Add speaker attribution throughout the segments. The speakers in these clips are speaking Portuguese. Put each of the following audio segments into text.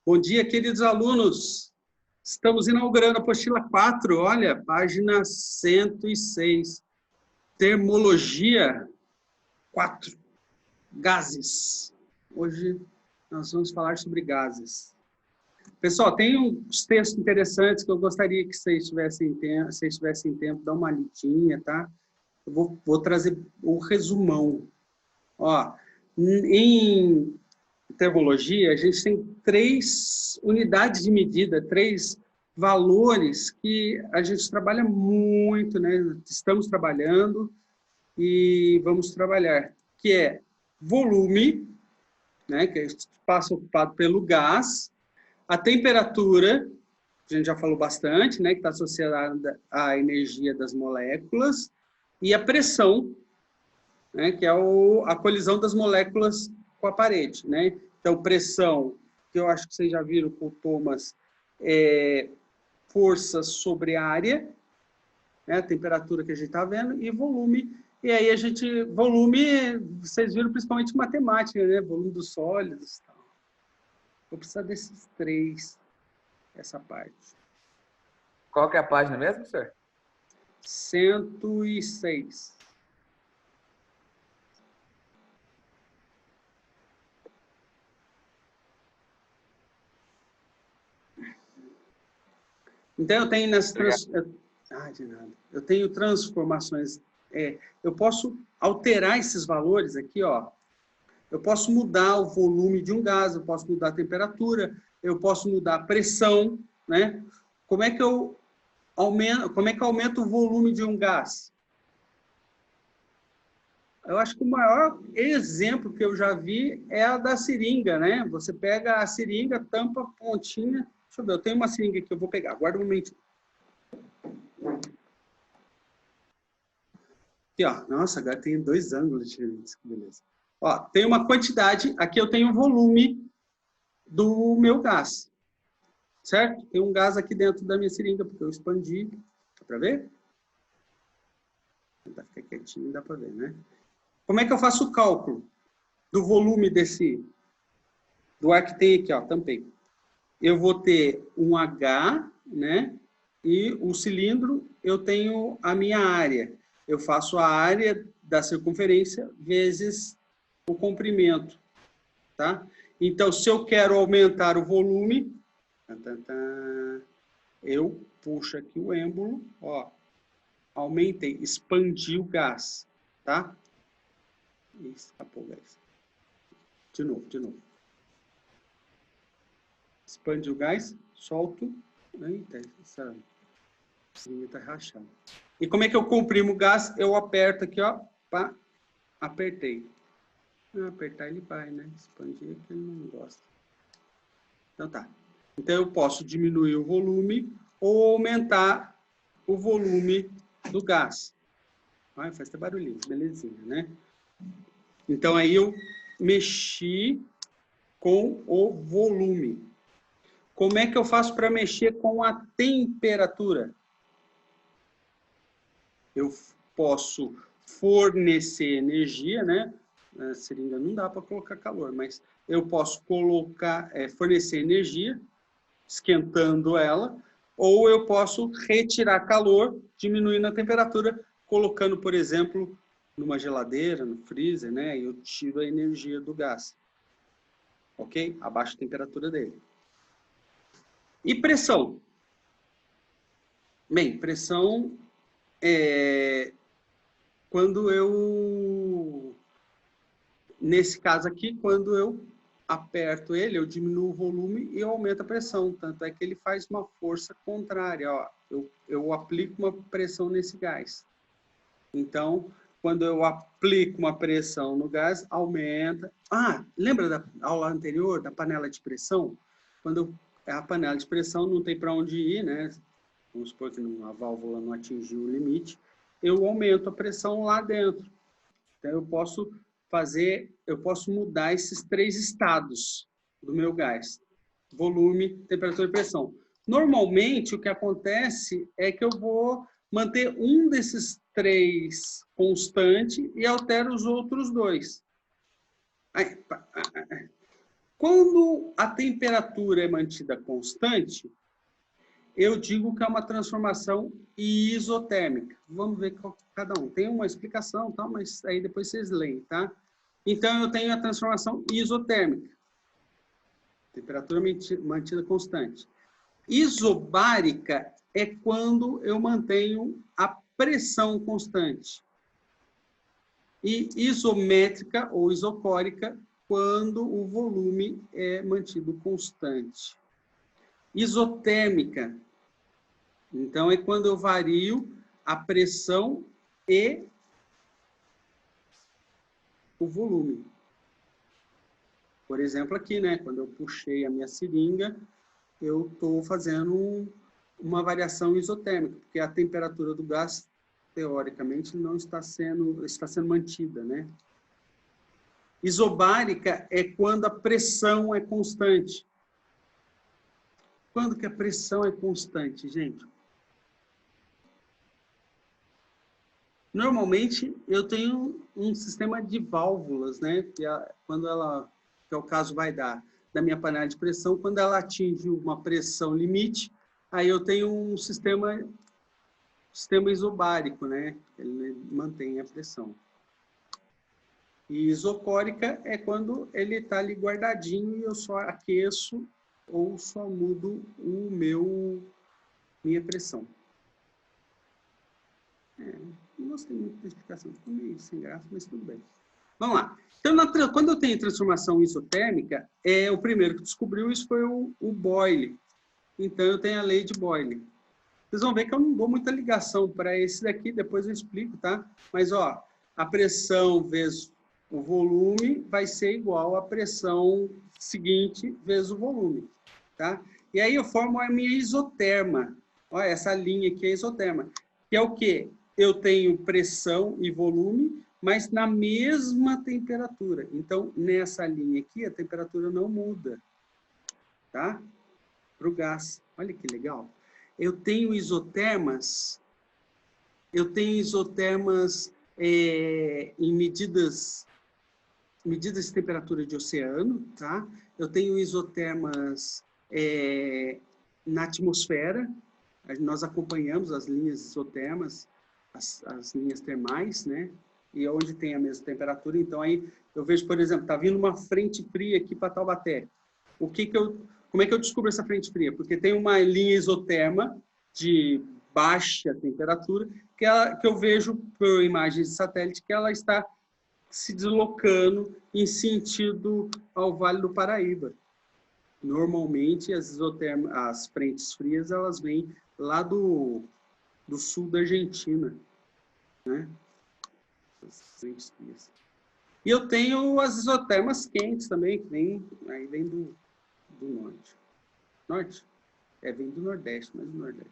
Speaker 1: Bom dia, queridos alunos. Estamos inaugurando a apostila 4, olha, página 106. Termologia 4. Gases. Hoje nós vamos falar sobre gases. Pessoal, tem uns textos interessantes que eu gostaria que vocês tivessem tempo, dar uma lidinha, tá? Eu vou trazer o resumão. Ó, em termologia, a gente tem 3 unidades de medida, 3 valores que a gente trabalha muito, né? Estamos trabalhando e vamos trabalhar, que é volume, né? Que é o espaço ocupado pelo gás, a temperatura, a gente já falou bastante, né? Que está associada à energia das moléculas, e a pressão, né? Que é a colisão das moléculas com a parede, né? Então, pressão, que eu acho que vocês já viram com o Thomas, é força sobre a área, né? A temperatura que a gente está vendo, e volume. E aí volume, vocês viram principalmente matemática, né? Volume dos sólidos e tal. Vou precisar desses 3, essa parte.
Speaker 2: Qual que é a página mesmo, senhor?
Speaker 1: 106. Então, eu tenho eu tenho transformações. Eu posso alterar esses valores aqui, ó. Eu posso mudar o volume de um gás, eu posso mudar a temperatura, eu posso mudar a pressão, né? Como é que eu aumento o volume de um gás? Eu acho que o maior exemplo que eu já vi é a da seringa, né? Você pega a seringa, tampa a pontinha. Deixa eu ver, eu tenho uma seringa aqui, eu vou pegar. Aguarda um momentinho. Aqui, ó. Nossa, agora tem 2 ângulos diferentes. Que beleza. Ó, tem uma quantidade. Aqui eu tenho o volume do meu gás. Certo? Tem um gás aqui dentro da minha seringa, porque eu expandi. Dá para ver? Vou ficar quietinho, dá para ver, né? Como é que eu faço o cálculo do volume do ar que tem aqui, ó, tampei. Eu vou ter um H, né? E o cilindro, eu tenho a minha área. Eu faço a área da circunferência vezes o comprimento, tá? Então, se eu quero aumentar o volume, eu puxo aqui o êmbolo, ó, aumentei, expandi o gás, tá? Escapou o gás. De novo. Expande o gás, solto. Eita, essa linha tá rachada. E como é que eu comprimo o gás? Eu aperto aqui, ó. Pá, apertei. Apertar ele vai, né? Expandir é que ele não gosta. Então tá. Então eu posso diminuir o volume ou aumentar o volume do gás. Faz até barulhinho, belezinha, né? Então aí eu mexi com o volume. Como é que eu faço para mexer com a temperatura? Eu posso fornecer energia, né? A seringa não dá para colocar calor, mas eu posso fornecer energia, esquentando ela, ou eu posso retirar calor, diminuindo a temperatura, colocando, por exemplo, numa geladeira, no freezer, né? E eu tiro a energia do gás. Ok? Abaixo a temperatura dele. E pressão? Bem, pressão é quando nesse caso aqui, quando eu aperto ele, eu diminuo o volume e eu aumento a pressão. Tanto é que ele faz uma força contrária. Ó. Eu aplico uma pressão nesse gás. Então, quando eu aplico uma pressão no gás, aumenta. Lembra da aula anterior, da panela de pressão? Quando a panela de pressão não tem para onde ir, né? Vamos supor que a válvula não atingiu o limite, eu aumento a pressão lá dentro. Então, eu posso mudar esses 3 estados do meu gás: volume, temperatura e pressão. Normalmente, o que acontece é que eu vou manter um desses 3 constante e altero os outros 2. Quando a temperatura é mantida constante, eu digo que é uma transformação isotérmica. Vamos ver cada um. Tem uma explicação, tá? Mas aí depois vocês leem, tá? Então, eu tenho a transformação isotérmica. Temperatura mantida constante. Isobárica é quando eu mantenho a pressão constante. E isométrica ou isocórica, quando o volume é mantido constante. Isotérmica, então, é quando eu vario a pressão e o volume. Por exemplo, aqui, né? Quando eu puxei a minha seringa, eu estou fazendo uma variação isotérmica, porque a temperatura do gás, teoricamente, não está sendo mantida, né? Isobárica é quando a pressão é constante. Quando que a pressão é constante, gente? Normalmente, eu tenho um sistema de válvulas, né? Que é o caso da minha panela de pressão, quando ela atinge uma pressão limite, aí eu tenho um sistema isobárico, né? Ele mantém a pressão. E isocórica é quando ele está ali guardadinho e eu só aqueço ou só mudo minha pressão. Não gostei muito da explicação, ficou meio sem graça, mas tudo bem. Vamos lá. Então, quando eu tenho transformação isotérmica, o primeiro que descobriu isso foi o Boyle. Então, eu tenho a lei de Boyle. Vocês vão ver que eu não dou muita ligação para esse daqui, depois eu explico, tá? Mas, ó, a pressão vezes o volume vai ser igual à pressão seguinte vezes o volume, tá? E aí eu formo a minha isoterma. Olha, essa linha aqui é isoterma. Que é o quê? Eu tenho pressão e volume, mas na mesma temperatura. Então, nessa linha aqui, a temperatura não muda, tá? Para o gás. Olha que legal. Eu tenho isotermas em medidas de temperatura de oceano, tá? Eu tenho isotermas na atmosfera. Nós acompanhamos as linhas isotermas, as linhas termais, né? E onde tem a mesma temperatura. Então, aí eu vejo, por exemplo, está vindo uma frente fria aqui para Taubaté. Como é que eu descubro essa frente fria? Porque tem uma linha isoterma de baixa temperatura que eu vejo por imagens de satélite que ela está se deslocando em sentido ao Vale do Paraíba. Normalmente, as frentes frias, elas vêm lá do sul da Argentina, né? As frentes frias. E eu tenho as isotermas quentes também, que vem do norte. Norte? Vem do Nordeste, mas do Nordeste.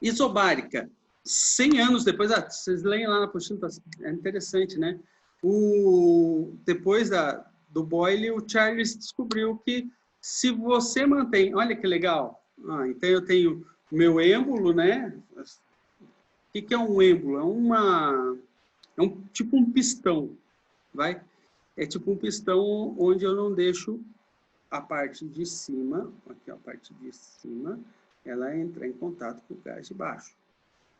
Speaker 1: Isobárica. 100 anos depois, vocês leem lá na apostila, é interessante, né? Depois do Boyle, o Charles descobriu que se você mantém... Olha que legal. Então, eu tenho meu êmbolo, né? O que é um êmbolo? É tipo um pistão, vai? É tipo um pistão onde eu não deixo a parte de cima, aqui a parte de cima, ela entra em contato com o gás de baixo.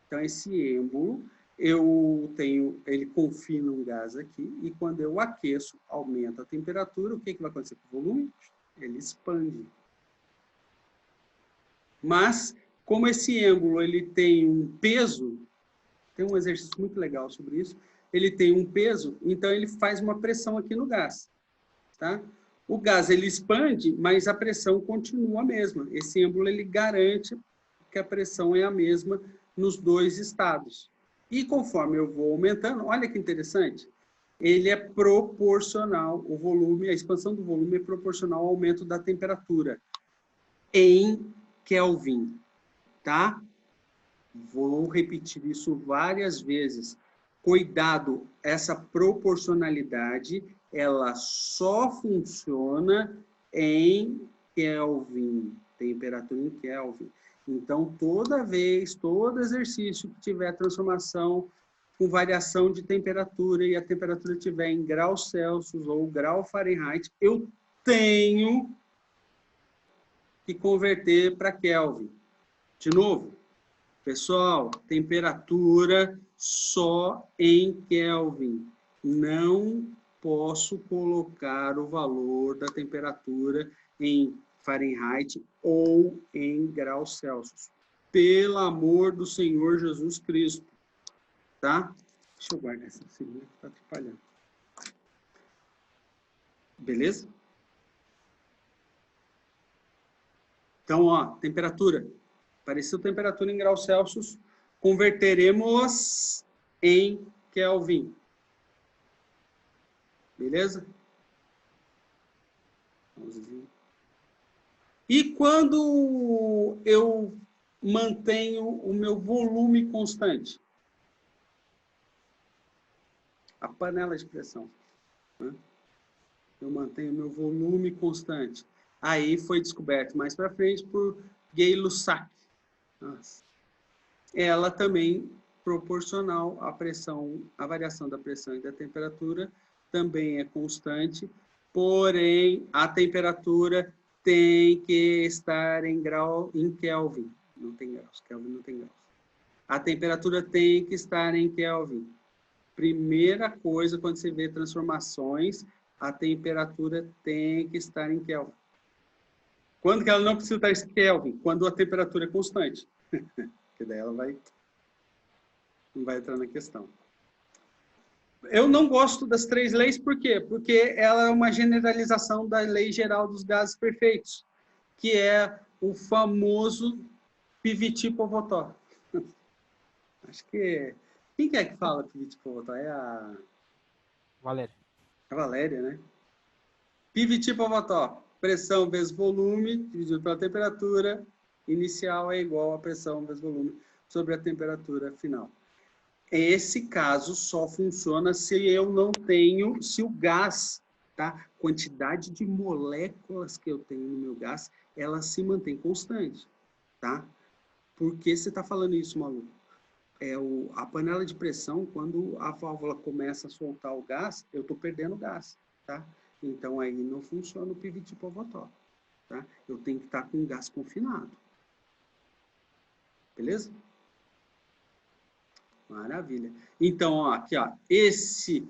Speaker 1: Então, esse êmbolo, ele confina um gás aqui, e quando eu aqueço, aumenta a temperatura, o que vai acontecer com o volume? Ele expande. Mas, como esse êmbolo ele tem um peso, tem um exercício muito legal sobre isso, ele tem um peso, então ele faz uma pressão aqui no gás. Tá? O gás ele expande, mas a pressão continua a mesma. Esse êmbolo ele garante que a pressão é a mesma nos dois estados. E conforme eu vou aumentando, olha que interessante, ele é proporcional, o volume, a expansão do volume é proporcional ao aumento da temperatura em Kelvin, tá? Vou repetir isso várias vezes. Cuidado, essa proporcionalidade, ela só funciona em Kelvin, temperatura em Kelvin. Então, todo exercício que tiver transformação com variação de temperatura e a temperatura estiver em graus Celsius ou grau Fahrenheit, eu tenho que converter para Kelvin. De novo, pessoal, temperatura só em Kelvin. Não posso colocar o valor da temperatura em Fahrenheit ou em graus Celsius. Pelo amor do Senhor Jesus Cristo. Tá? Deixa eu guardar essa segunda que está atrapalhando. Beleza? Então, ó, temperatura. Apareceu temperatura em graus Celsius, converteremos em Kelvin. Beleza? E quando eu mantenho o meu volume constante? A panela de pressão. Né? Eu mantenho o meu volume constante. Aí foi descoberto mais para frente por Gay-Lussac. Ela também proporcional à pressão, à variação da pressão e da temperatura, também é constante, porém a temperatura tem que estar em Kelvin. Não tem graus, Kelvin não tem graus. A temperatura tem que estar em Kelvin. Primeira coisa, quando você vê transformações, a temperatura tem que estar em Kelvin. Quando que ela não precisa estar em Kelvin? Quando a temperatura é constante. Porque daí ela não vai entrar na questão. Eu não gosto das 3 leis, por quê? Porque ela é uma generalização da lei geral dos gases perfeitos, que é o famoso Piviti-Povotó. Acho que... Quem que é que fala Piviti-Povotó? É a...
Speaker 3: Valéria.
Speaker 1: A Valéria, né? Piviti-Povotó. Pressão vezes volume, dividido pela temperatura inicial, é igual a pressão vezes volume sobre a temperatura final. Esse caso só funciona se eu não tenho, se o gás, tá? Quantidade de moléculas que eu tenho no meu gás, ela se mantém constante, tá? Por que você está falando isso, maluco? A panela de pressão, quando a válvula começa a soltar o gás, eu estou perdendo gás, tá? Então aí não funciona o Piviti-Povotó, tá? Eu tenho que estar com o gás confinado. Beleza? Maravilha. Então, ó, aqui, ó, esse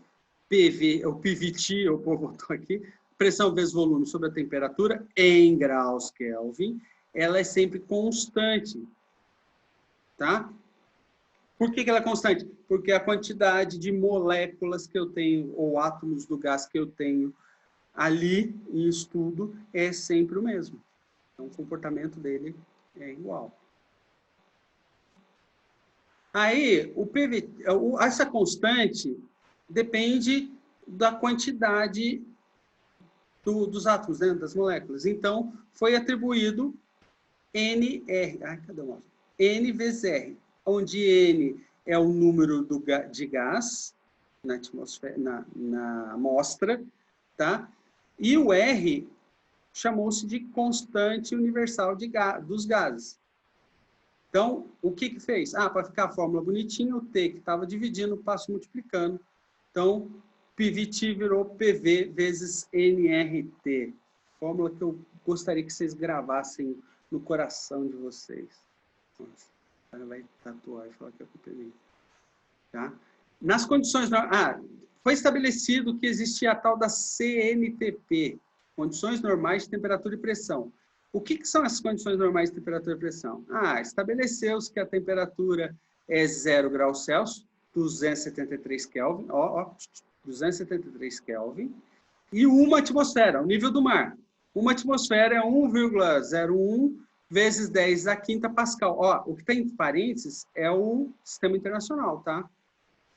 Speaker 1: PV, o Piviti, eu vou botar aqui, pressão vezes volume sobre a temperatura em graus Kelvin, ela é sempre constante, tá? Por que ela é constante? Porque a quantidade de moléculas que eu tenho, ou átomos do gás que eu tenho ali em estudo, é sempre o mesmo. Então, o comportamento dele é igual. Aí, essa constante depende da quantidade dos átomos, né, das moléculas. Então, foi atribuído NR. Cadê o nome? N vezes R, onde N é o número de gás na atmosfera, na amostra, tá? E o R chamou-se de constante universal dos gases. Então, o que fez? Para ficar a fórmula bonitinha, o T que estava dividindo, passo multiplicando. Então, PVT virou PV vezes nRT. Fórmula que eu gostaria que vocês gravassem no coração de vocês. Nossa, o cara vai tatuar e falar que é PV. Tá? Nas condições... foi estabelecido que existia a tal da CNTP, condições normais de temperatura e pressão. O que são as condições normais de temperatura e pressão? Estabeleceu-se que a temperatura é 0 graus Celsius, 273 Kelvin, 273 Kelvin, e uma atmosfera, o nível do mar. Uma atmosfera é 1,01 vezes 10 a quinta Pascal. O que tem em parênteses é o sistema internacional, tá?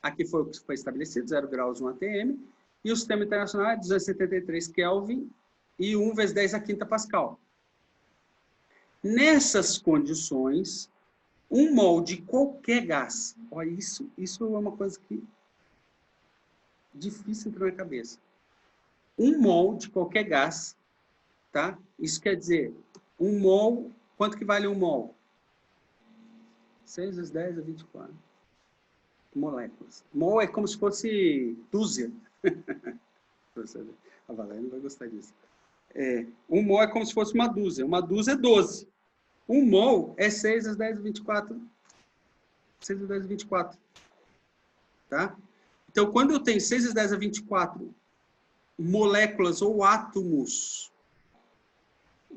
Speaker 1: Aqui foi o que foi estabelecido, 0 graus 1 atm, e o sistema internacional é 273 Kelvin e 1 vezes 10 a quinta Pascal. Nessas condições, um mol de qualquer gás, olha, isso é uma coisa que difícil entrar na cabeça. Um mol de qualquer gás, tá? Isso quer dizer, um mol, quanto que vale um mol? 6 vezes 10 é 24. moléculas. Mol é como se fosse dúzia. A Valéria não vai gostar disso. Um mol é como se fosse uma dúzia. Uma dúzia é 12. Um mol é 6 às 10 a 24. 6 às 10 a 24. Tá? Então, quando eu tenho 6 às 10 a 24 moléculas ou átomos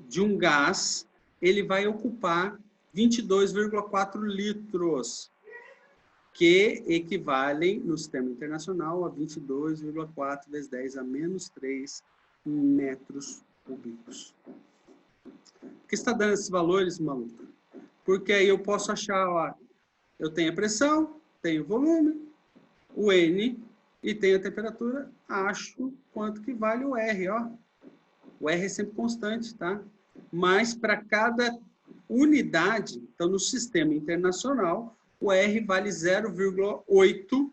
Speaker 1: de um gás, ele vai ocupar 22,4 litros, que equivalem, no sistema internacional, a 22,4 vezes 10 a menos 3 metros cúbicos. Por que está dando esses valores, maluco? Porque aí eu posso achar, ó, eu tenho a pressão, tenho o volume, o N e tenho a temperatura, acho quanto que vale o R, ó. O R é sempre constante, tá? Mas para cada unidade, então no sistema internacional, o R vale 0,08,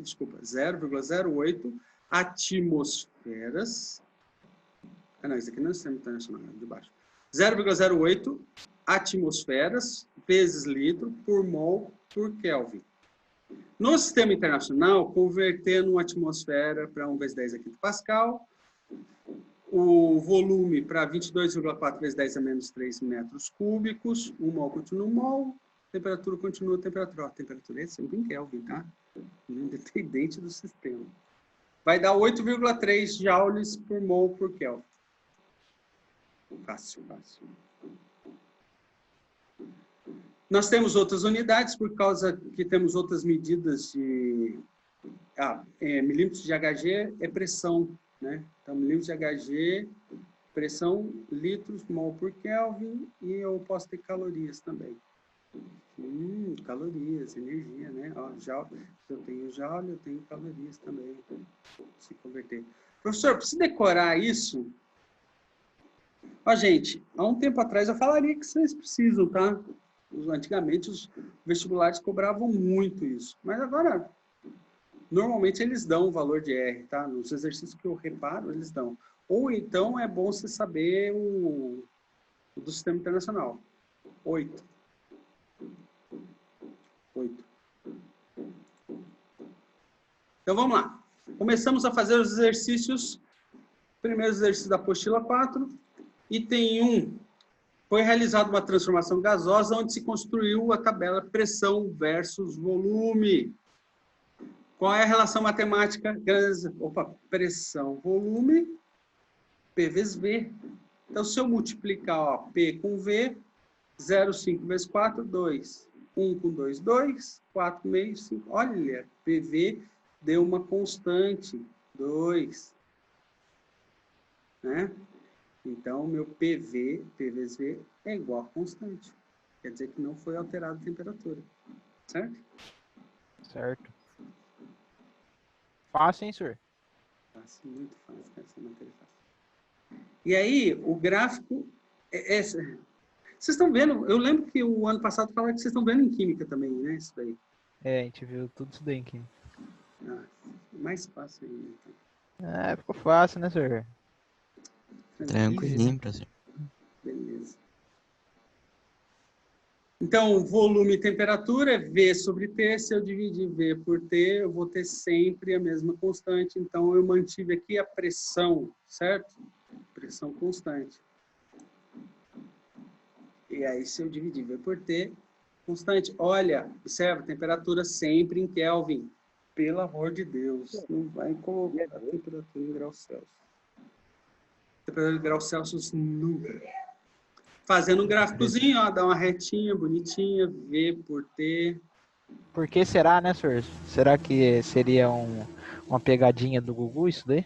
Speaker 1: desculpa, 0,08 atmosferas. Ah, não, isso aqui não é o sistema internacional, é de baixo. 0,08 atmosferas vezes litro por mol por Kelvin. No sistema internacional, convertendo uma atmosfera para 1 vezes 10 a quinto Pascal, o volume para 22,4 vezes 10 a menos 3 metros cúbicos, 1 mol continua 1 mol, temperatura continua temperatura. Ó, a temperatura é sempre em Kelvin, tá? Independente do sistema. Vai dar 8,3 joules por mol por Kelvin. Fácil, fácil. Nós temos outras unidades, por causa que temos outras medidas de... milímetros de Hg é pressão, né? Então, milímetros de Hg, pressão, litros, mol por Kelvin, e eu posso ter calorias também. Calorias, energia, né? Ó, joule, se eu tenho joule, eu tenho calorias também. Se converter. Professor, precisa decorar isso? Ó, gente, há um tempo atrás eu falaria que vocês precisam, tá? Antigamente os vestibulares cobravam muito isso, mas agora normalmente eles dão o valor de R, tá? Nos exercícios que eu reparo, eles dão. Ou então é bom você saber o do sistema internacional. 8. Então vamos lá. Começamos a fazer os exercícios. Primeiro exercício da apostila 4. Item 1. Foi realizada uma transformação gasosa onde se construiu a tabela pressão versus volume. Qual é a relação matemática? Pressão, volume, P vezes V. Então, se eu multiplicar ó, P com V, 0,5 vezes 4, 2. 1 com 2, 2. 4 meio, 5. Olha, PV deu uma constante, 2. Né? Então, o meu PV, P vezes V, é igual a constante. Quer dizer que não foi alterada a temperatura. Certo?
Speaker 3: Certo. Fácil, hein, senhor?
Speaker 1: Fácil, muito fácil. Essa matéria é fácil. E aí, o gráfico... Vocês estão vendo... Eu lembro que o ano passado falaram que vocês estão vendo em química também, né? Isso daí.
Speaker 3: É, a gente viu tudo isso daí em química.
Speaker 1: Mais fácil ainda. Então.
Speaker 3: Ficou fácil, né, senhor?
Speaker 4: Tranquilinho, professor.
Speaker 1: Beleza. Então, volume e temperatura é V sobre T. Se eu dividir V por T, eu vou ter sempre a mesma constante. Então, eu mantive aqui a pressão, certo? Pressão constante. E aí, se eu dividir V por T, constante. Olha, observa, temperatura sempre em Kelvin. Pelo amor de Deus. Não vai colocar a temperatura em graus Celsius. Temperatura em graus Celsius nunca. Fazendo um gráficozinho, ó, dá uma retinha bonitinha, V por T.
Speaker 3: Por que será, né, senhor? Será que seria uma pegadinha do Gugu isso daí?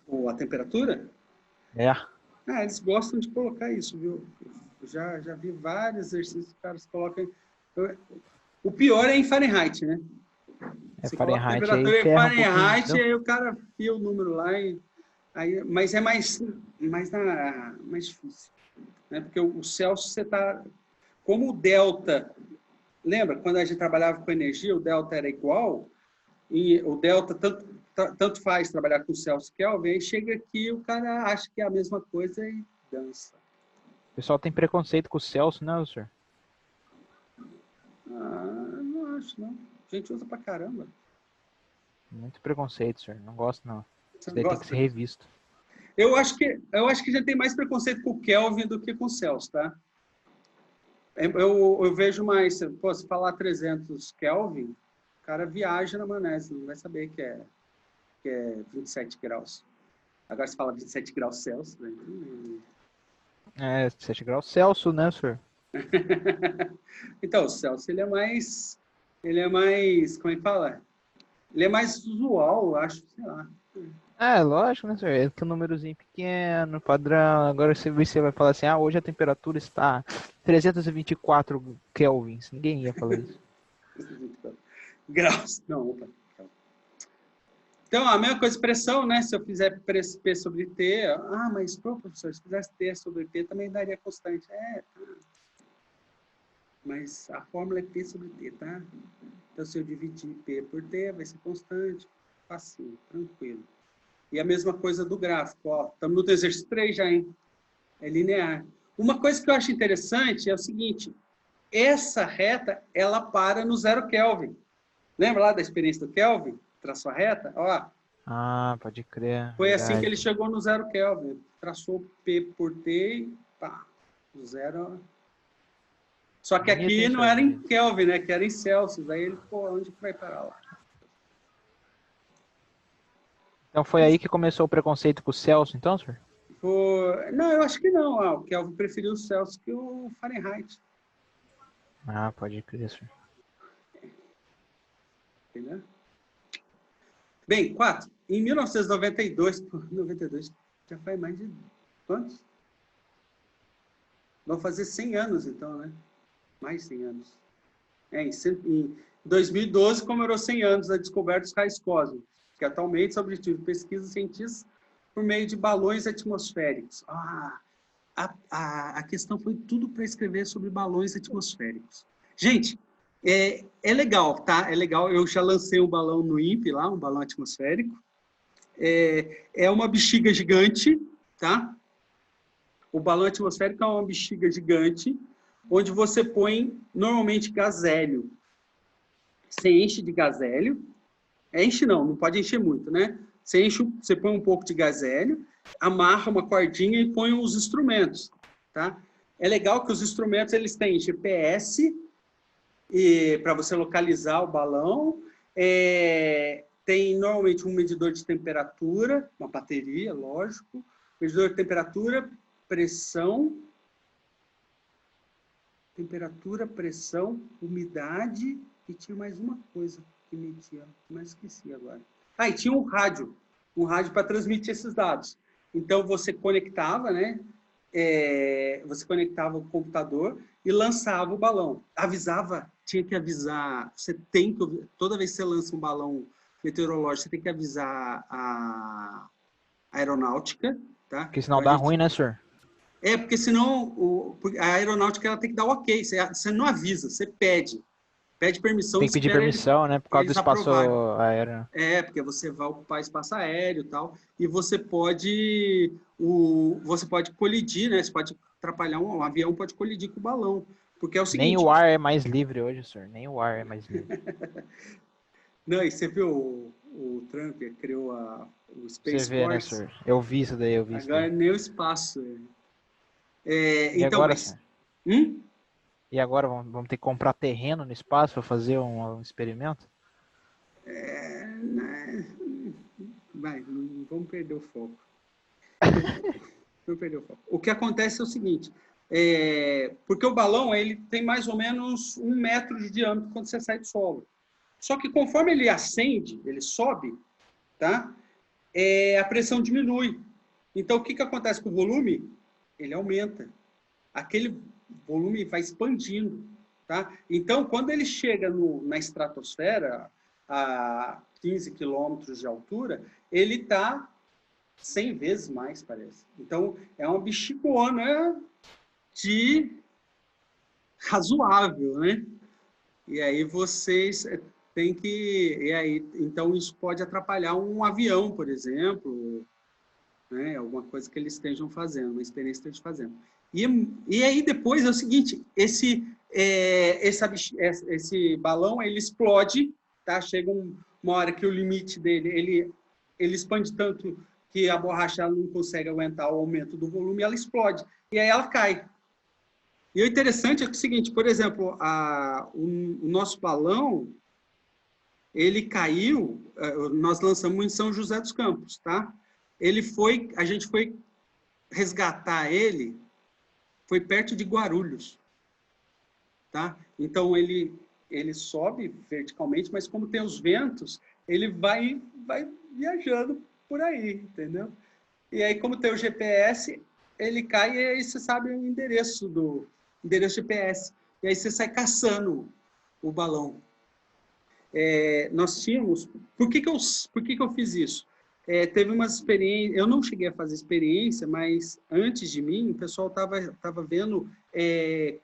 Speaker 1: Ou a temperatura?
Speaker 3: É.
Speaker 1: Eles gostam de colocar isso, viu? Eu já vi vários exercícios que os caras colocam. O pior é em Fahrenheit, né?
Speaker 3: É
Speaker 1: Você
Speaker 3: Fahrenheit,
Speaker 1: coloca a temperatura
Speaker 3: aí
Speaker 1: em
Speaker 3: ferra um
Speaker 1: Fahrenheit,
Speaker 3: pouquinho,
Speaker 1: aí o cara fia o número lá. Mas é mais difícil. Né? Porque o Celsius, você está... Como o delta... Lembra, quando a gente trabalhava com energia, o delta era igual, e o delta tanto faz trabalhar com Celsius Kelvin, aí chega aqui o cara acha que é a mesma coisa e dança.
Speaker 3: O pessoal tem preconceito com o Celsius, né, senhor?
Speaker 1: Não acho, não. A gente usa pra caramba.
Speaker 3: Muito preconceito, senhor. Não gosto, não.
Speaker 1: Você
Speaker 3: Isso
Speaker 1: não
Speaker 3: daí tem
Speaker 1: gosta?
Speaker 3: que ser revisto.
Speaker 1: Eu acho que já tem mais preconceito com o Kelvin do que com o Celsius, tá? Eu vejo mais, pô, se falar 300 Kelvin, o cara viaja na maionese, não vai saber que é 27 graus. Agora se fala 27 graus Celsius, né?
Speaker 3: 7 graus Celsius, né, senhor?
Speaker 1: Então, o Celsius, ele é mais, como é que fala? Ele é mais usual, eu acho, sei lá.
Speaker 3: Lógico, né, senhor? É que o númerozinho pequeno, padrão. Agora você vai falar assim, hoje a temperatura está 324 kelvins. Ninguém ia falar isso.
Speaker 1: Graus, não, opa. Então, a mesma coisa, expressão, né? Se eu fizer P sobre T, mas, professor, se fizesse T sobre P, também daria constante. Tá. Mas a fórmula é P sobre T, tá? Então, se eu dividir P por T, vai ser constante, facinho, tranquilo. E a mesma coisa do gráfico, ó. Estamos no exercício 3 já, hein? É linear. Uma coisa que eu acho interessante é o seguinte, essa reta, ela para no 0 Kelvin. Lembra lá da experiência do Kelvin? Traçou a reta? Ó,
Speaker 3: Pode crer.
Speaker 1: foi
Speaker 3: Verdade.
Speaker 1: assim que ele chegou no 0 Kelvin. Traçou P por T e pá, zero. Só que
Speaker 3: Bonito,
Speaker 1: aqui
Speaker 3: hein,
Speaker 1: não
Speaker 3: senhor?
Speaker 1: era em Kelvin, né? Que era em Celsius. Aí ele, onde que vai parar lá?
Speaker 3: Então foi aí que começou o preconceito com o Celsius, então, senhor?
Speaker 1: Não, eu acho que não. O Kelvin preferiu o Celsius que o Fahrenheit.
Speaker 3: Pode crer, senhor.
Speaker 1: Entendeu? Bem, 4. Em 1992, já faz mais de quantos? Vão fazer 100 anos, então, né? Mais 100 anos. Em 2012, comemorou 100 anos da descoberta dos raios cósmicos, que atualmente são objetivo de pesquisa científica por meio de balões atmosféricos. A questão foi tudo para escrever sobre balões atmosféricos. Gente, é legal, tá? É legal. Eu já lancei um balão no INPE lá, um balão atmosférico. É uma bexiga gigante, tá? O balão atmosférico é uma bexiga gigante, onde você põe, normalmente, gás hélio. Você enche de gás hélio. Enche não pode encher muito, né? Você põe um pouco de gás hélio, amarra uma cordinha e põe os instrumentos, tá? É legal que os instrumentos, eles têm GPS, para você localizar o balão, tem normalmente um medidor de temperatura, uma bateria, lógico, medidor de temperatura, pressão, umidade, e tinha mais uma coisa que media, mas esqueci agora. E tinha um rádio para transmitir esses dados. Então, você conectava, né? Você conectava o computador e lançava o balão. Tinha que avisar, toda vez que você lança um balão meteorológico, você tem que avisar a aeronáutica, tá?
Speaker 3: Porque senão dá ruim, né, senhor?
Speaker 1: Porque senão a aeronáutica ela tem que dar ok. Você não avisa, você pede. Pede permissão.
Speaker 3: Tem que pedir permissão, né? Por causa do espaço aéreo.
Speaker 1: Porque você vai ocupar espaço aéreo e tal. E você pode colidir, né? Você pode atrapalhar um avião, pode colidir com o balão. Porque é o seguinte...
Speaker 3: Nem o ar é mais livre hoje, senhor. Nem o ar é mais livre.
Speaker 1: Não, e você viu o Trump criou o Space
Speaker 3: Você vê,
Speaker 1: Force?
Speaker 3: né, senhor? Eu vi isso daí,
Speaker 1: Agora nem o espaço.
Speaker 3: E
Speaker 1: então,
Speaker 3: agora,
Speaker 1: senhor?
Speaker 3: E agora vamos ter que comprar terreno no espaço para fazer um experimento?
Speaker 1: Vamos perder o foco. O que acontece é o seguinte, porque o balão ele tem mais ou menos 1 metro de diâmetro quando você sai do solo. Só que conforme ele ascende, ele sobe, tá? A pressão diminui. Então, o que acontece com o volume? Ele aumenta. Aquele volume vai expandindo, tá? Então, quando ele chega na estratosfera, a 15 quilômetros de altura, ele está 100 vezes mais, parece. Então, é uma bexigona de razoável, né? E aí vocês têm que... então, isso pode atrapalhar um avião, por exemplo, né? Alguma coisa que eles estejam fazendo, uma experiência que estejam fazendo. E aí depois é o seguinte, esse balão ele explode, tá? Chega uma hora que o limite dele ele expande tanto que a borracha ela não consegue aguentar o aumento do volume, ela explode e aí ela cai. E o interessante é que é o seguinte, por exemplo, o nosso balão ele caiu, nós lançamos em São José dos Campos, tá? A gente foi resgatar ele, foi perto de Guarulhos, tá? Então ele sobe verticalmente, mas como tem os ventos, ele vai viajando por aí, entendeu? E aí como tem o GPS, ele cai e aí você sabe o endereço GPS. E aí você sai caçando o balão. Nós tínhamos... Por que eu fiz isso? Teve umas experiências... Eu não cheguei a fazer experiência, mas antes de mim, o pessoal estava vendo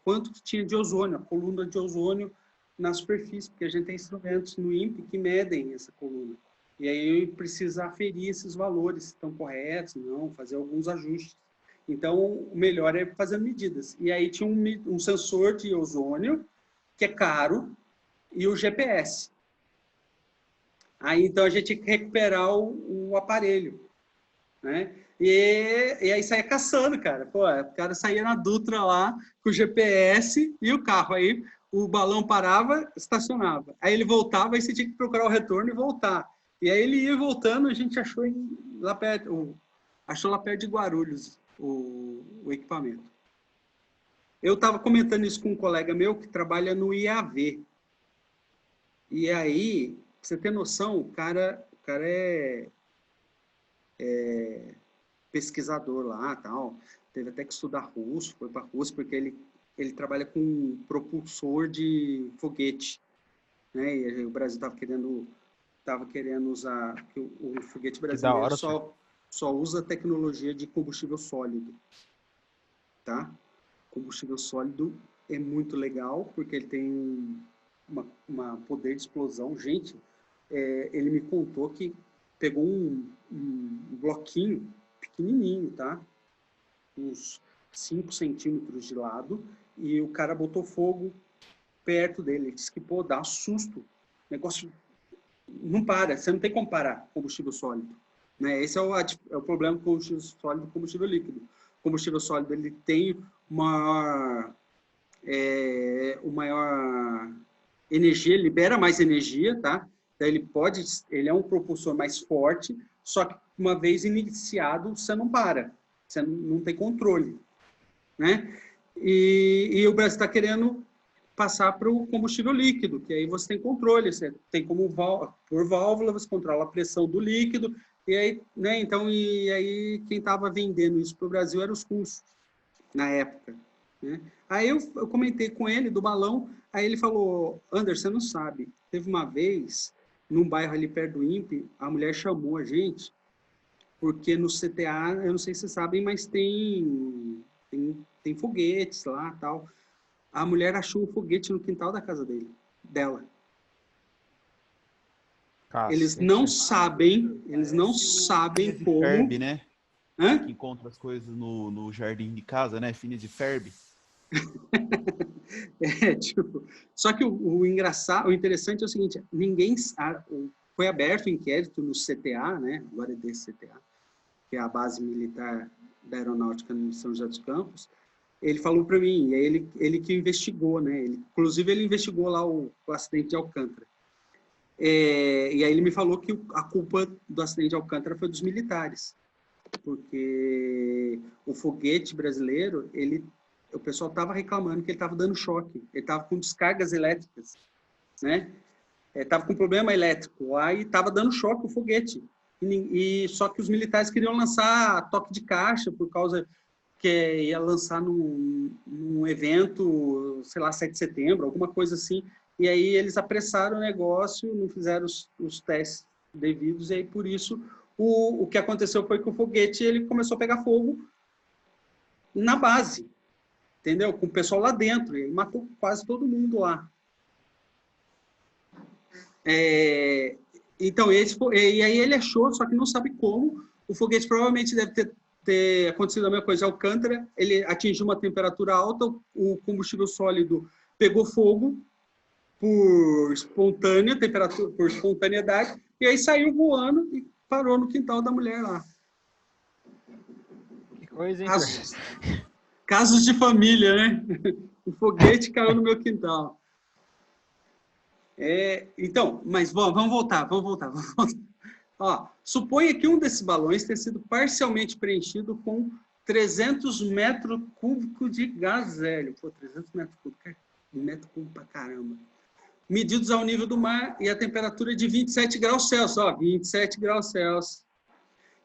Speaker 1: quanto que tinha de ozônio, a coluna de ozônio na superfície, porque a gente tem instrumentos no INPE que medem essa coluna. E aí precisa aferir esses valores, se estão corretos, não, fazer alguns ajustes. Então, o melhor é fazer medidas. E aí tinha um sensor de ozônio, que é caro, e o GPS. Aí, então, a gente tinha que recuperar o aparelho, né? E aí saía caçando, cara. Pô, o cara saía na Dutra lá, com o GPS e o carro. Aí o balão parava, estacionava. Aí ele voltava, aí você tinha que procurar o retorno e voltar. E aí ele ia voltando, a gente achou lá perto de Guarulhos o equipamento. Eu estava comentando isso com um colega meu que trabalha no IAV. E aí, pra você ter noção, o cara é pesquisador lá, tal. Teve até que estudar russo, foi para a Rússia, porque ele trabalha com propulsor de foguete, né? E aí o Brasil estava querendo usar, porque o foguete brasileiro só usa tecnologia de combustível sólido, tá? Combustível sólido é muito legal, porque ele tem uma poder de explosão. Gente, ele me contou que pegou um bloquinho pequenininho, tá? Uns 5 centímetros de lado, e o cara botou fogo perto dele. Ele disse que, pô, dá susto. O negócio não para, você não tem como parar combustível sólido, né? Esse é o problema com combustível sólido e combustível líquido. O combustível sólido, ele tem uma maior energia, libera mais energia, tá? Então, ele é um propulsor mais forte, só que uma vez iniciado, você não para, você não tem controle, né? E o Brasil está querendo passar para o combustível líquido, que aí você tem controle, você tem como por válvula, você controla a pressão do líquido, e aí, né? Então, e aí quem estava vendendo isso para o Brasil eram os russos, na época, né? Aí eu comentei com ele do balão, aí ele falou: Anderson, você não sabe, teve uma vez, num bairro ali perto do INPE, a mulher chamou a gente, porque no CTA, eu não sei se vocês sabem, mas tem foguetes lá, tal. A mulher achou um foguete no quintal da casa dela.
Speaker 3: Cacete.
Speaker 1: Eles não sabem como...
Speaker 4: Ferb, né?
Speaker 1: Hã?
Speaker 4: Que encontra as coisas no jardim de casa, né? Fina de Ferb.
Speaker 1: Tipo, só que o interessante é o seguinte, foi aberto o inquérito no CTA, né? Agora é DCTA, que é a base militar da aeronáutica no São José dos Campos. Ele falou para mim, e aí ele que investigou, né? Inclusive, ele investigou lá o acidente de Alcântara. E aí ele me falou que a culpa do acidente de Alcântara foi dos militares, porque o foguete brasileiro, o pessoal estava reclamando que ele estava dando choque, ele estava com descargas elétricas, né? Estava com problema elétrico, aí estava dando choque o foguete. Só que os militares queriam lançar toque de caixa por causa que ia lançar num evento, sei lá, 7 de setembro, alguma coisa assim. E aí eles apressaram o negócio, não fizeram os testes devidos, e aí por isso o que aconteceu foi que o foguete ele começou a pegar fogo na base, entendeu? Com o pessoal lá dentro, e aí matou quase todo mundo lá. Então, e aí ele achou, só que não sabe como, o foguete provavelmente deve ter acontecido a mesma coisa. Alcântara, ele atingiu uma temperatura alta, o combustível sólido pegou fogo por espontânea temperatura, por espontaneidade, e aí saiu voando e parou no quintal da mulher lá.
Speaker 3: Que coisa, hein,
Speaker 1: Casos de família, né? O foguete caiu no meu quintal. Então, mas vamos voltar. Ó, suponha que um desses balões tenha sido parcialmente preenchido com 300 metros cúbicos de gás hélio. Pô, 300 metros cúbicos, metro cúbico pra caramba. Medidos ao nível do mar e a temperatura de 27 graus Celsius. Ó, 27 graus Celsius.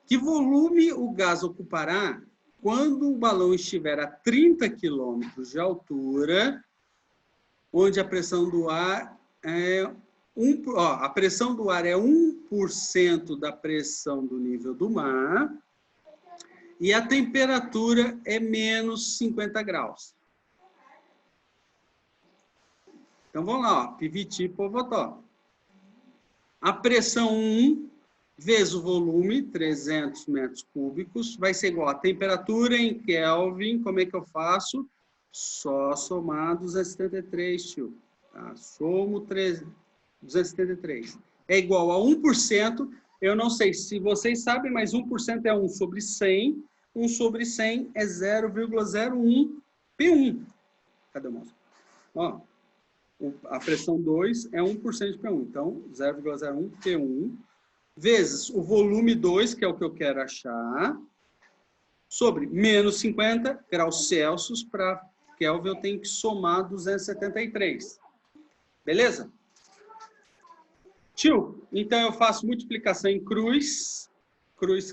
Speaker 1: Que volume o gás ocupará quando o balão estiver a 30 quilômetros de altura, onde a pressão do ar é a pressão do ar é 1% da pressão do nível do mar e a temperatura é menos 50 graus. Então, vamos lá, ó, PVT Povotó. A pressão 1 vezes o volume, 300 metros cúbicos, vai ser igual a temperatura em Kelvin. Como é que eu faço? Só somar 273, tio. Tá? Somo 273. É igual a 1%. Eu não sei se vocês sabem, mas 1% é 1 sobre 100. 1 sobre 100 é 0,01 P1. Cadê o moço? Ó, a pressão 2 é 1% de P1. Então, 0,01 P1 vezes o volume 2, que é o que eu quero achar, sobre menos 50 graus Celsius. Para Kelvin, eu tenho que somar 273. Beleza? Tio, então eu faço multiplicação em cruz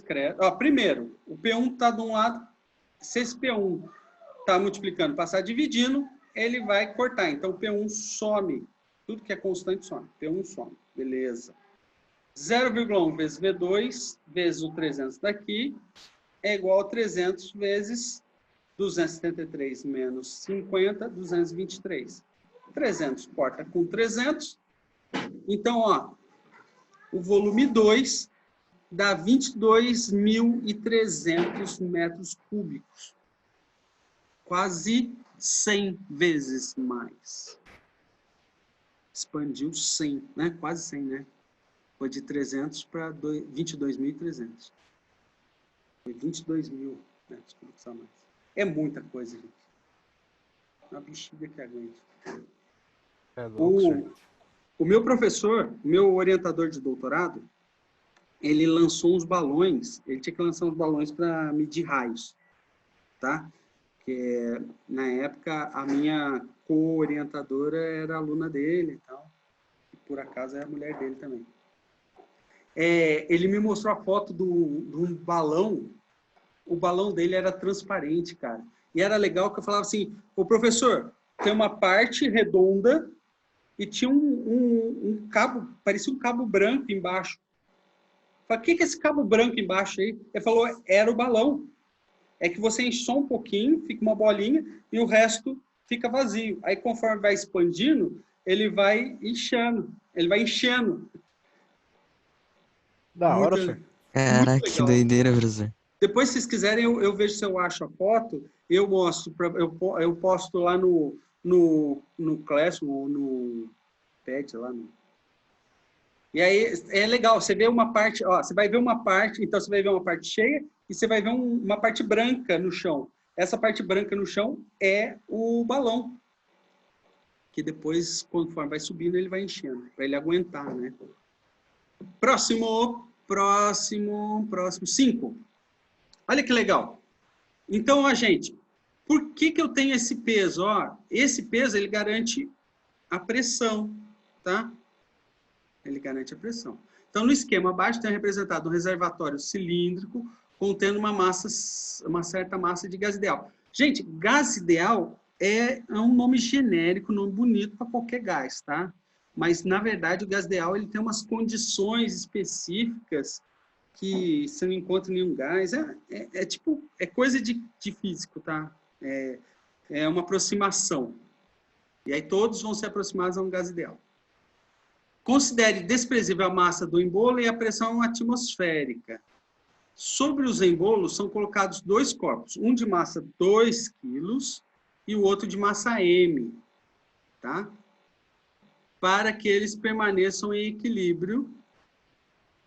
Speaker 1: credo. Ó, primeiro, o P1 está de um lado. Se esse P1 está multiplicando, passar dividindo, ele vai cortar. Então, o P1 some. Tudo que é constante some. P1 some. Beleza. 0,1 vezes V2 vezes o 300 daqui é igual a 300 vezes 273 menos 50, 223. 300 corta com 300. Então, ó, o volume 2 dá 22.300 metros cúbicos. Quase 100 vezes mais. Expandiu 100, né? Quase 100, né? Foi de 300 para 22.300. Foi 22 mil metros cúbicos a mais. É muita coisa, gente. Uma bexiga que aguenta.
Speaker 3: É louco,
Speaker 1: O meu professor, meu orientador de doutorado, ele lançou uns balões. Ele tinha que lançar uns balões para medir raios, tá? Que na época a minha co-orientadora era aluna dele e tal. E por acaso é a mulher dele também. Ele me mostrou a foto de um balão. O balão dele era transparente, cara. E era legal que eu falava assim, ô professor, tem uma parte redonda e tinha um cabo, parecia um cabo branco embaixo. Eu falei, o que é esse cabo branco embaixo aí? Ele falou, era o balão. É que você enche só um pouquinho, fica uma bolinha, e o resto fica vazio. Aí, conforme vai expandindo, ele vai inchando. Ele vai enchendo.
Speaker 3: Da hora, senhor.
Speaker 5: Caraca, que doideira, professor.
Speaker 1: Depois, se vocês quiserem, eu vejo se eu acho a foto, eu mostro, eu posto lá no Classroom, no Pad, lá no... E aí, é legal, você vê uma parte, ó, você vai ver uma parte, então você vai ver uma parte cheia e você vai ver uma parte branca no chão. Essa parte branca no chão é o balão, que depois, conforme vai subindo, ele vai enchendo, para ele aguentar, né? Próximo. 5. Olha que legal. Então, gente, por que eu tenho esse peso? Ó, esse peso, ele garante a pressão, tá? Ele garante a pressão. Então, no esquema abaixo tem representado um reservatório cilíndrico contendo uma certa massa de gás ideal. Gente, gás ideal é um nome genérico, um nome bonito para qualquer gás, tá? Mas, na verdade, o gás ideal ele tem umas condições específicas que você não encontra em nenhum gás. É coisa de físico, tá? É uma aproximação. E aí todos vão ser aproximados a um gás ideal. Considere desprezível a massa do embolo e a pressão atmosférica. Sobre os embolos são colocados 2 corpos, um de massa 2 kg e o outro de massa M. tá? Para que eles permaneçam em equilíbrio.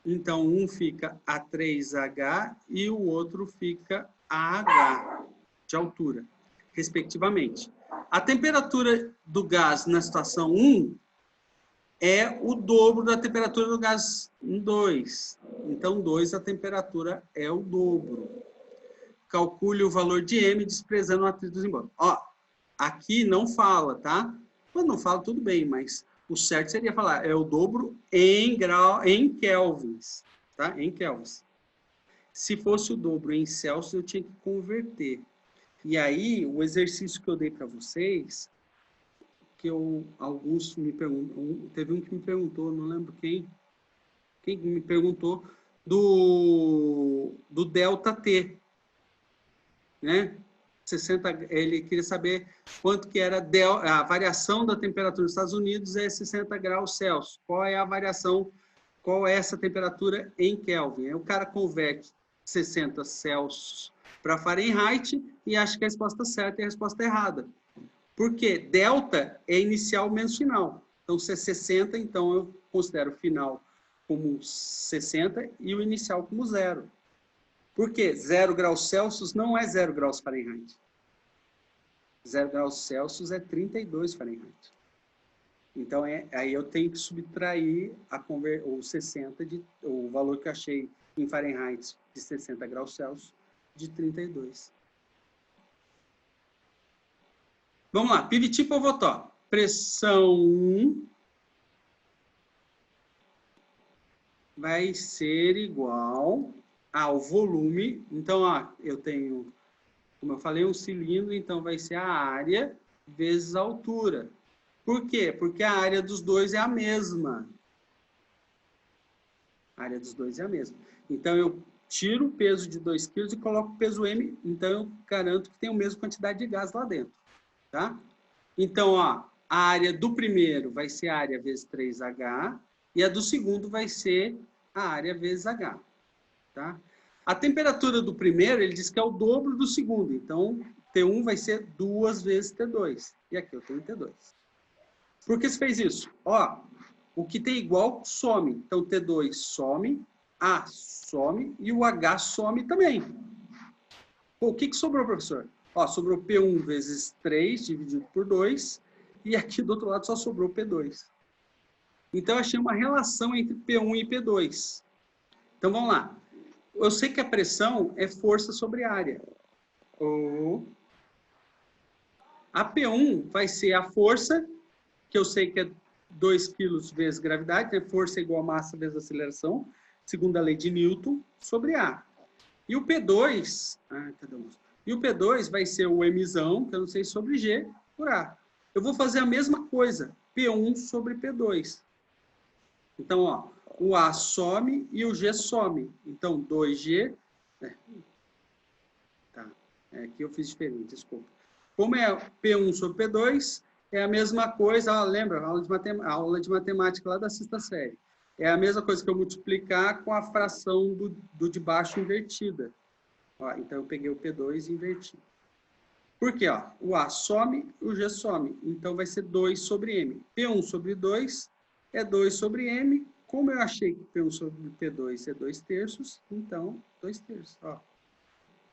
Speaker 1: Então, um fica a 3H e o outro fica a H de altura, respectivamente. A temperatura do gás na situação 1 é o dobro da temperatura do gás 2. Então, 2, a temperatura é o dobro. Calcule o valor de M desprezando o atrito dos embora. Ó, aqui não fala, tá? Quando não fala, tudo bem, mas o certo seria falar, é o dobro em grau, em kelvins, tá? Em kelvins. Se fosse o dobro em Celsius, eu tinha que converter. E aí, o exercício que eu dei para vocês, alguns me perguntam, teve um que me perguntou, não lembro quem me perguntou, do delta T, né? 60, ele queria saber quanto que era a variação da temperatura nos Estados Unidos é 60 graus Celsius. Qual é a variação, qual é essa temperatura em Kelvin? Aí o cara converte 60 Celsius para Fahrenheit e acha que a resposta certa é a resposta errada. Por quê? Delta é inicial menos final. Então, se é 60, então eu considero o final como 60 e o inicial como 0. Por quê? 0 graus Celsius não é 0 graus Fahrenheit. 0 graus Celsius é 32 Fahrenheit. Então, aí eu tenho que subtrair o 60, o valor que eu achei em Fahrenheit de 60 graus Celsius de 32. Vamos lá, Piviti Povotó. Pressão vai ser igual ao volume. Então, ó, eu tenho, como eu falei, um cilindro, então vai ser a área vezes a altura. Por quê? Porque a área dos dois é a mesma. A área dos dois é a mesma. Então, eu tiro o peso de 2 kg e coloco o peso M, então eu garanto que tem a mesma quantidade de gás lá dentro. Tá? Então, ó, a área do primeiro vai ser a área vezes 3H e a do segundo vai ser a área vezes H. Tá? A temperatura do primeiro, ele diz que é o dobro do segundo. Então, T1 vai ser 2 vezes T2. E aqui eu tenho T2. Por que você fez isso? Ó, o que tem igual some. Então, T2 some, A some e o H some também. Pô, o que sobrou, professor? Ó, sobrou P1 vezes 3 dividido por 2. E aqui do outro lado só sobrou P2. Então, eu achei uma relação entre P1 e P2. Então, vamos lá. Eu sei que a pressão é força sobre área. A P1 vai ser a força, que eu sei que é 2 kg vezes gravidade, né? Força igual a massa vezes aceleração, segundo a lei de Newton, sobre A. E o P2, E o P2 vai ser o Mzão, que eu não sei, sobre G por A. Eu vou fazer a mesma coisa, P1 sobre P2. Então, ó, o A some e o G some. Então, 2G... Tá, aqui eu fiz diferente, desculpa. Como é P1 sobre P2, é a mesma coisa, lembra, a aula de matemática lá da sexta série. É a mesma coisa que eu multiplicar com a fração do de baixo invertida. Ó, então, eu peguei o P2 e inverti. Por quê? Ó, o A some, o G some. Então, vai ser 2 sobre M. P1 sobre 2 é 2 sobre M. Como eu achei que P1 sobre P2 é 2 terços, então, 2 terços. Ó.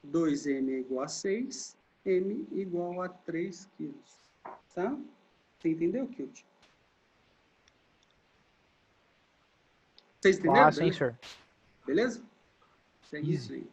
Speaker 1: 2M é igual a 6, M igual a 3 quilos. Tá? Você entendeu, Kilt? Vocês entenderam?
Speaker 3: Sim, senhor.
Speaker 1: Beleza? Segue em
Speaker 3: Easy.
Speaker 1: frente.